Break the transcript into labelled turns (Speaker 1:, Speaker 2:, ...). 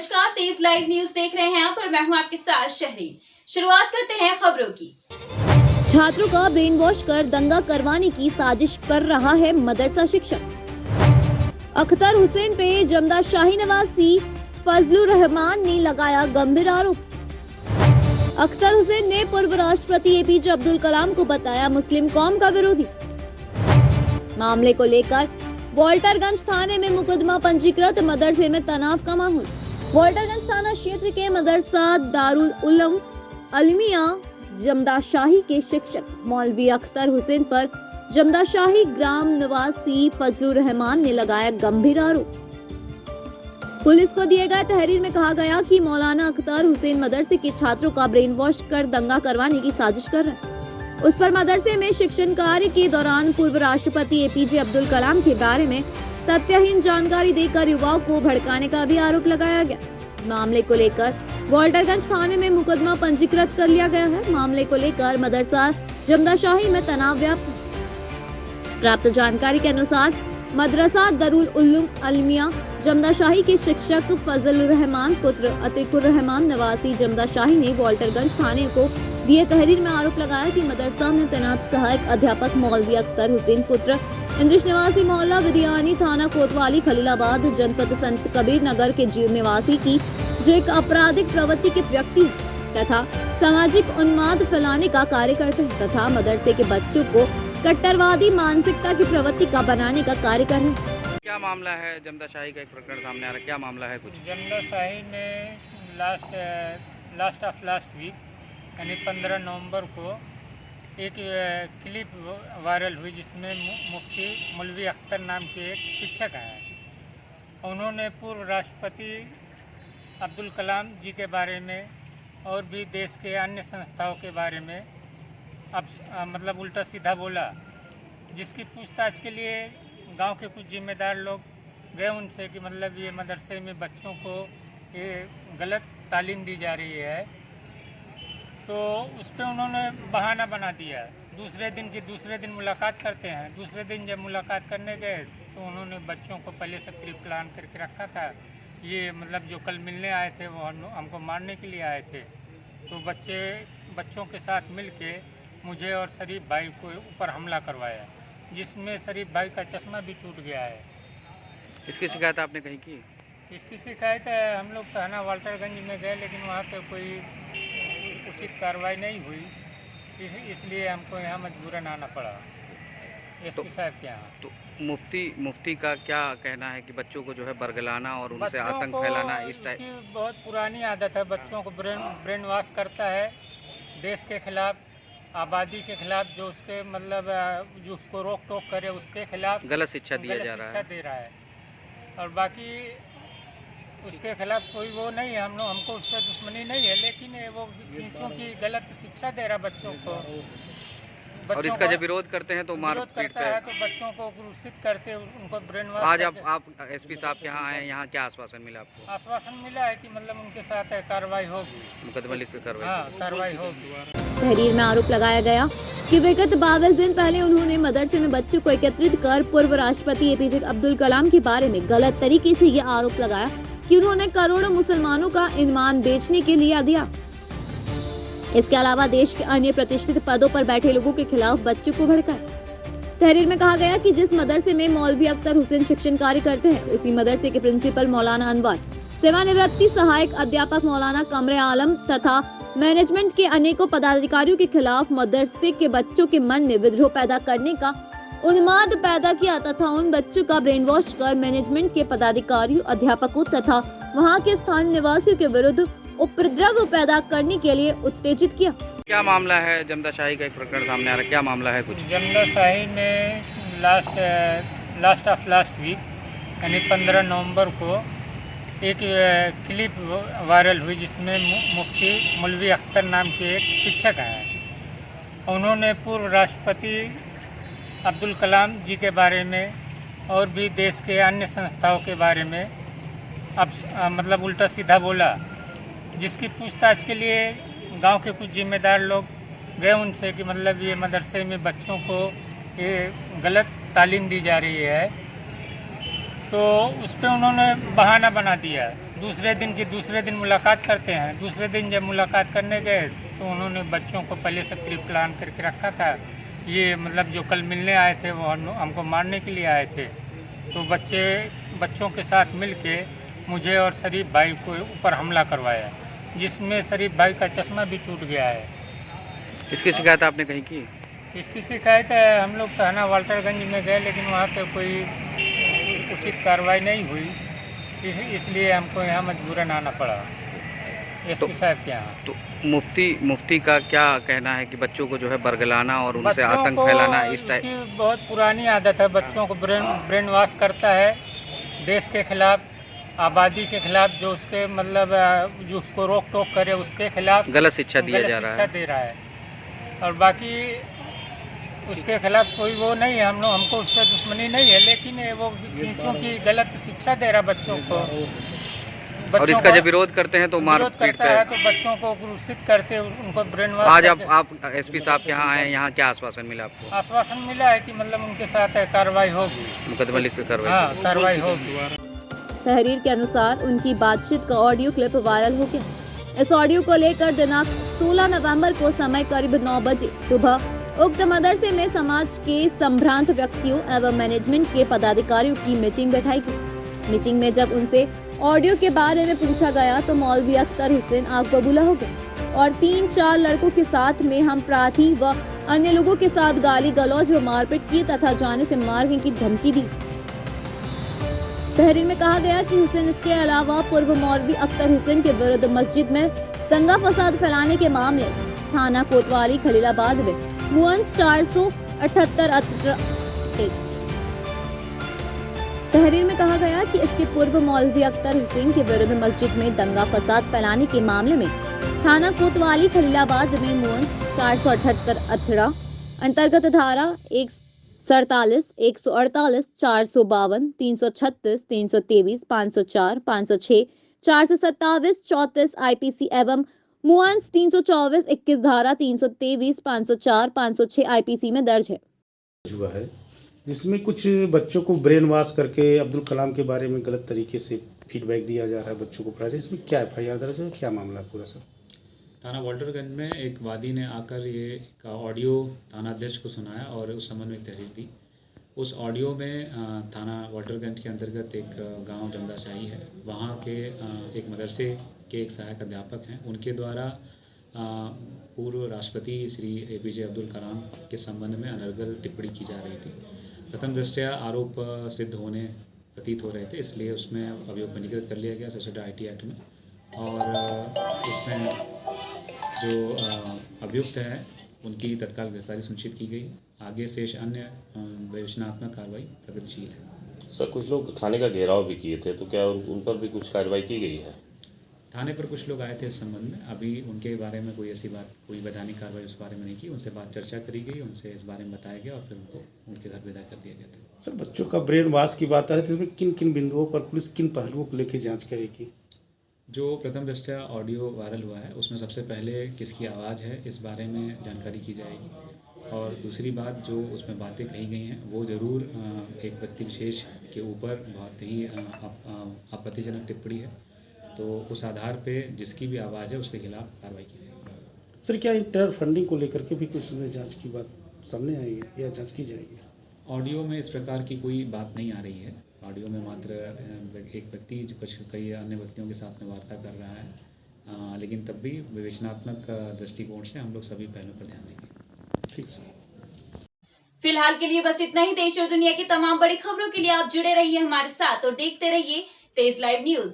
Speaker 1: नमस्कार, तेज live news देख रहे हैं आप और मैं हूं आपके साथ शहरी। शुरुआत करते हैं खबरों की।
Speaker 2: छात्रों का ब्रेन वॉश कर दंगा करवाने की साजिश कर रहा है मदरसा शिक्षक। अख्तर हुसैन पे जमदा शाही निवासी फजलुर रहमान ने लगाया गंभीर आरोप। अख्तर हुसैन ने पूर्व राष्ट्रपति एपीजे अब्दुल कलाम को बताया मुस्लिम कौम का विरोधी। मामले को लेकर वॉल्टरगंज थाने में मुकदमा पंजीकृत, मदरसे में तनाव का माहौल। वॉल्टरगंज थाना क्षेत्र के मदरसा दारुल उलूम अलमिया जमदा शाही के शिक्षक मौलवी अख्तर हुसैन पर जमदा शाही ग्राम निवासी फजलुर रहमान ने लगाया गंभीर आरोप। पुलिस को दिए गए तहरीर में कहा गया कि मौलाना अख्तर हुसैन मदरसे के छात्रों का ब्रेन वॉश कर दंगा करवाने की साजिश कर रहे हैं। उस पर मदरसे में शिक्षण कार्य के दौरान पूर्व राष्ट्रपति एपीजे अब्दुल कलाम के बारे में तथ्यहीन जानकारी देकर युवाओं को भड़काने का भी आरोप लगाया गया। मामले को लेकर वॉल्टरगंज थाने में मुकदमा पंजीकृत कर लिया गया है। मामले को लेकर मदरसा जमदा शाही में तनाव व्याप्त है। प्राप्त जानकारी के अनुसार मदरसा दारुल उलूम अलमिया जमदा शाही के शिक्षक फजलुर रहमान पुत्र अतीकुर रहमान निवासी जमदा शाही ने वॉल्टरगंज थाने को दिए तहरीर में आरोप लगाया कि मदरसा में तैनात सहायक अध्यापक मौलवी अख्तर हुसैन पुत्र इंद्रिश निवासी मोहल्ला विदियानी थाना कोतवाली खलीलाबाद जनपद संत कबीर नगर के जीव निवासी की जो एक आपराधिक प्रवृत्ति के व्यक्ति है तथा सामाजिक उन्माद फैलाने का कार्य करते हैं तथा मदरसे के बच्चों को कट्टरवादी मानसिकता की प्रवृत्ति का बनाने का कार्य कर रहे हैं।
Speaker 3: क्या मामला है? जमदा शाही का एक प्रकरण सामने आ रहा है, क्या मामला है? कुछ
Speaker 4: जमदा शाही में लास्ट वीक यानी 15 नवंबर को एक क्लिप वायरल हुई जिसमें मुफ्ती मौलवी अख्तर नाम के एक शिक्षक हैं। उन्होंने पूर्व राष्ट्रपति अब्दुल कलाम जी के बारे में और भी देश के अन्य संस्थाओं के बारे में मतलब उल्टा सीधा बोला, जिसकी पूछताछ के लिए गांव के कुछ जिम्मेदार लोग गए उनसे कि मतलब ये मदरसे में बच्चों को ये गलत तालीम दी जा रही है, तो उस पर उन्होंने बहाना बना दिया। दूसरे दिन मुलाकात करते हैं। दूसरे दिन जब मुलाकात करने गए तो उन्होंने बच्चों को पहले से प्री प्लान करके रखा था। ये मतलब जो कल मिलने आए थे वो हमको मारने के लिए आए थे। तो बच्चों के साथ मिलके मुझे और शरीफ भाई को ऊपर हमला करवाया, जिसमें शरीफ भाई का चश्मा भी टूट गया है।
Speaker 3: इसकी शिकायत आपने कहीं की?
Speaker 4: इसकी शिकायत हम लोग थाना वाल्टरगंज में गए, लेकिन वहाँ पे कोई उचित कार्रवाई नहीं हुई, इसलिए हमको यहाँ मजबूरन आना पड़ा एसपी साहब के यहाँ।
Speaker 3: तो मुफ्ती का क्या कहना है कि बच्चों को जो है बरगलाना और उनसे आतंक फैलाना इस टाइप की
Speaker 4: बहुत पुरानी आदत है। बच्चों को ब्रेन वॉश करता है, देश के खिलाफ, आबादी के खिलाफ, जो उसके मतलब जो उसको रोक टोक करे उसके खिलाफ
Speaker 3: गलत शिक्षा दिया जा रहा है,
Speaker 4: दे रहा है। और बाकी उसके खिलाफ कोई वो नहीं है, हमको उससे दुश्मनी नहीं है, लेकिन वो क्योंकि गलत शिक्षा दे रहा है बच्चों को।
Speaker 3: और इसका जब विरोध करते हैं तो मार पीट
Speaker 4: करता है, तो बच्चों को क्रूसित करते, उनको ब्रेन वॉश।
Speaker 3: आज आप एसपी साहब के यहाँ आए, यहाँ क्या आश्वासन मिला आपको?
Speaker 4: आश्वासन मिला है कि मतलब उनके साथ कार्रवाई होगी,
Speaker 3: मुकदमा लिख कर
Speaker 4: कार्रवाई होगी।
Speaker 2: तहरीर में आरोप लगाया गया कि विगत 22 दिन पहले उन्होंने मदरसे में बच्चों को एकत्रित कर पूर्व राष्ट्रपति एपीजे अब्दुल कलाम के बारे में गलत तरीके से ये आरोप लगाया कि उन्होंने करोड़ों मुसलमानों का ईमान बेचने के लिए दिया। इसके अलावा देश के अन्य प्रतिष्ठित पदों पर बैठे लोगों के खिलाफ बच्चों को भड़काया। तहरीर में कहा गया कि जिस मदरसे में मौलवी अख्तर हुसैन शिक्षण कार्य करते हैं, उसी मदरसे के प्रिंसिपल मौलाना अनवर, सेवानिवृत्ति सहायक अध्यापक मौलाना कमरे आलम तथा मैनेजमेंट के अनेकों पदाधिकारियों के खिलाफ मदरसे के बच्चों के मन में विद्रोह पैदा करने का उन्माद पैदा किया तथा उन बच्चों का ब्रेन वॉश कर मैनेजमेंट के पदाधिकारियों, अध्यापकों तथा वहां के स्थानीय निवासियों के विरुद्ध उपद्रव पैदा करने के लिए उत्तेजित किया।
Speaker 3: क्या मामला है? जमदा शाही का एक प्रकरण सामने आ रहा है, क्या मामला है? कुछ
Speaker 4: जमदा शाही में लास्ट वीक यानी 15 नवंबर को एक क्लिप वायरल हुई जिसमें मुफ्ती मौलवी अख्तर नाम के एक शिक्षक हैं। उन्होंने पूर्व राष्ट्रपति अब्दुल कलाम जी के बारे में और भी देश के अन्य संस्थाओं के बारे में मतलब उल्टा सीधा बोला, जिसकी पूछताछ के लिए गांव के कुछ जिम्मेदार लोग गए उनसे कि मतलब ये मदरसे में बच्चों को ये गलत तालीम दी जा रही है, तो उस पर उन्होंने बहाना बना दिया। दूसरे दिन मुलाकात करते हैं। दूसरे दिन जब मुलाकात करने गए तो उन्होंने बच्चों को पहले से प्री प्लान करके रखा था। ये मतलब जो कल मिलने आए थे वो हमको मारने के लिए आए थे। तो बच्चों के साथ मिलके मुझे और शरीफ भाई को ऊपर हमला करवाया, जिसमें शरीफ भाई का चश्मा भी टूट गया है।
Speaker 3: इसकी शिकायत आपने कहीं की?
Speaker 4: इसकी शिकायत हम लोग थाना वाल्टरगंज में गए, लेकिन वहाँ पे कोई उचित कार्रवाई नहीं हुई। इसलिए हमको यहाँ मजबूरन आना पड़ा एसपी साहब के यहाँ।
Speaker 3: तो मुफ्ती का क्या कहना है कि बच्चों को जो है बरगलाना और उनसे आतंक फैलाना इस टाइप
Speaker 4: की बहुत पुरानी आदत है। बच्चों को ब्रेन वॉश करता है देश के खिलाफ, आबादी के खिलाफ, जो उसके मतलब जो उसको रोक टोक करे उसके खिलाफ
Speaker 3: गलत शिक्षा दिया जा रहा
Speaker 4: है। और बाकी उसके खिलाफ कोई वो नहीं है, हमको उससे दुश्मनी नहीं है, लेकिन वो क्योंकि गलत शिक्षा दे रहा बच्चों को।
Speaker 3: और इसका जब विरोध करते हैं तो मार पीट
Speaker 4: करता है, तो बच्चों को क्रूसित करते, उनको ब्रेन वॉश।
Speaker 3: आज आप एसपी साहब के यहाँ आए, यहाँ क्या आश्वासन मिला आपको?
Speaker 4: आश्वासन मिला है कि मतलब उनके साथ कार्रवाई होगी,
Speaker 3: मुकदमा लिख के
Speaker 4: कार्रवाई होगी।
Speaker 2: तहरीर के अनुसार उनकी बातचीत का ऑडियो क्लिप वायरल हो गया। इस ऑडियो को लेकर दिनांक 16 नवंबर को समय करीब 9 बजे सुबह उक्त मदरसे में समाज के संभ्रांत व्यक्तियों एवं मैनेजमेंट के पदाधिकारियों की मीटिंग बैठाई गई। मीटिंग में जब उनसे ऑडियो के बारे में पूछा गया तो मौलवी अख्तर हुसैन आग बबूला हो गए और 3-4 लड़कों के साथ में हम प्रार्थी व अन्य लोगों के साथ गाली गलौज व मारपीट की तथा जाने से मारने की धमकी दी। तहरीर में कहा गया कि हुसैन इसके अलावा पूर्व मौलवी अख्तर हुसैन के विरुद्ध मस्जिद में दंगा फसाद फैलाने के मामले थाना कोतवाली खलीलाबाद में मुअन 478 तहरीर में कहा गया कि इसके पूर्व मौलवी अख्तर हुसैन के विरुद्ध मस्जिद में दंगा फसाद फैलाने के मामले में थाना कोतवाली खलीलाबाद में मुअन 478 अंतर्गत धारा 147, 148, 452, 336, 323, 504, 506, 427, 34 IPC एवं मुआंस 324, 21 धारा 323, 504, 506 IPC में दर्ज है।
Speaker 5: हुआ है जिसमें कुछ बच्चों को ब्रेन वॉश करके अब्दुल कलाम के बारे में गलत तरीके से फीडबैक दिया जा रहा है, बच्चों को पढ़ाया। इसमें क्या FIR दर्ज है, क्या मामला पूरा सर?
Speaker 6: थाना वाल्टरगंज में एक वादी ने आकर ये का ऑडियो थाना अध्यक्ष को सुनाया और उस संबंध में तहरीर दी। उस ऑडियो में थाना वाल्टरगंज के अंतर्गत एक गांव जमदाशाही है, वहाँ के एक मदरसे के एक सहायक अध्यापक हैं, उनके द्वारा पूर्व राष्ट्रपति श्री APJ अब्दुल कलाम के संबंध में अनर्गल टिप्पणी की जा रही थी। प्रथम दृष्टया आरोप सिद्ध होने प्रतीत हो रहे थे, इसलिए उसमें अभियोग पंजीकृत कर लिया गया सशस्त्र IT एक्ट में। और उसमें जो अभियुक्त हैं उनकी तत्काल गिरफ्तारी सुनिश्चित की गई। आगे शेष अन्य विवेचनात्मक कार्रवाई प्रगतिशील है।
Speaker 7: सर, कुछ लोग थाने का घेराव भी किए थे, तो क्या उन पर भी कुछ कार्रवाई की गई है?
Speaker 6: थाने पर कुछ लोग आए थे इस संबंध में, अभी उनके बारे में कोई ऐसी बात, कोई वैधानिक कार्रवाई उस बारे में नहीं की। उनसे बात चर्चा करी गई, उनसे इस बारे में बताया गया और फिर उनको उनके घर विदा कर दिया गया था।
Speaker 5: सर, बच्चों का ब्रेन वॉश की बात आ रही थी, इसमें किन किन बिंदुओं पर पुलिस किन पहलुओं को लेकर जाँच करेगी?
Speaker 6: जो प्रथम दृष्टया ऑडियो वायरल हुआ है उसमें सबसे पहले किसकी आवाज़ है इस बारे में जानकारी की जाएगी। और दूसरी बात, जो उसमें बातें कही गई हैं वो ज़रूर एक व्यक्ति विशेष के ऊपर बहुत ही आपत्तिजनक टिप्पणी है, तो उस आधार पे जिसकी भी आवाज़ है उसके खिलाफ कार्रवाई की जाएगी।
Speaker 5: सर, क्या टेरर फंडिंग को लेकर के भी कुछ जाँच की बात सामने आई है या जाँच की जाएगी?
Speaker 6: ऑडियो में इस प्रकार की कोई बात नहीं आ रही है। ऑडियो में मात्र एक व्यक्ति कुछ कई अन्य व्यक्तियों के साथ में वार्ता कर रहा है, लेकिन तब भी विवेचनात्मक दृष्टिकोण से हम लोग सभी पहलुओं पर ध्यान देंगे।
Speaker 5: ठीक सर।
Speaker 1: फिलहाल के लिए बस इतना ही। देश और दुनिया की तमाम बड़ी खबरों के लिए आप जुड़े रहिए हमारे साथ और देखते रहिए तेज लाइव न्यूज।